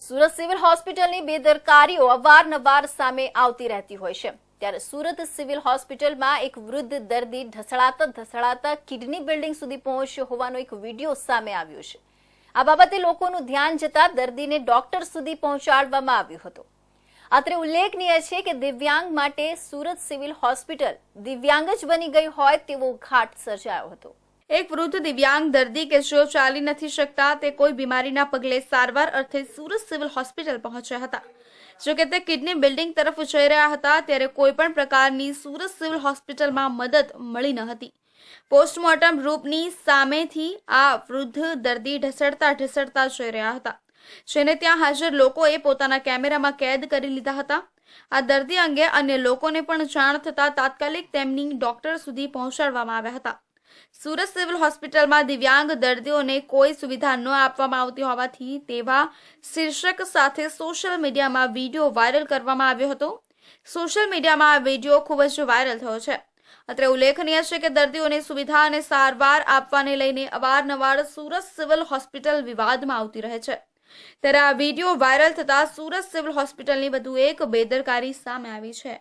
Surat civil હોસ્પિટલની બેદરકારીઓ અવારનવાર સામે આવતી રહેતી હોય છે। ત્યારે સુરત સિવિલ હોસ્પિટલમાં એક વૃદ્ધ દર્દી ધસડાતા કિડની બિલ્ડિંગ સુધી પહોંચ્યો હોવાનો એક વિડીયો સામે આવ્યો છે। આ બાબતે લોકોનું ધ્યાન જતા દર્દીને ડોક્ટર સુધી પહોંચાડવામાં આવ્યો હતો। અત્રે ઉલ્લેખનીય છે કે દિવ્યાંગ માટે સુરત સિવિલ હોસ્પિટલ દિવ્યાંગ જ બની ગઈ હોય તેવો ઘાટ સર્જાયો હતો। એક વૃદ્ધ દિવ્યાંગ દર્દી કે જેઓ ચાલી નથી શકતા તે કોઈ બીમારીના પગલે સારવાર અર્થે સુરત સિવિલ હોસ્પિટલ પહોંચ્યા હતા। જો કે તે કિડની બિલ્ડિંગ તરફ જઈ રહ્યા હતા ત્યારે કોઈ પણ પ્રકારની સુરત સિવિલ હોસ્પિટલમાં મદદ મળી ન હતી। પોસ્ટમોર્ટમ રૂપની સામેથી આ વૃદ્ધ દર્દી ઢસડતા જઈ રહ્યા હતા, જેને ત્યાં હાજર લોકોએ પોતાના કેમેરામાં કેદ કરી લીધા હતા। આ દર્દી અંગે અન્ય લોકોને પણ જાણ થતા તાત્કાલિક તેમની ડોક્ટર સુધી પહોંચાડવામાં આવ્યા હતા। સુરત સિવિલ હોસ્પિટલમાં દિવ્યાંગ દર્દીઓને કોઈ સુવિધા ન આપવામાં આવતી હોવાથી તેવા શીર્ષક સાથે સોશિયલ મીડિયામાં વિડીયો વાયરલ કરવામાં આવ્યો હતો। સોશિયલ મીડિયામાં આ વિડીયો ખૂબ જ વાયરલ થયો છે। અત્રે ઉલ્લેખનીય છે કે દર્દીઓને સુવિધા અને સારવાર આપવાને લઈને અવારનવાર સુરત સિવિલ હોસ્પિટલ વિવાદમાં આવતી રહે છે। ત્યારે આ વિડીયો વાયરલ થતા સુરત સિવિલ હોસ્પિટલની વધુ એક બેદરકારી સામે આવી છે।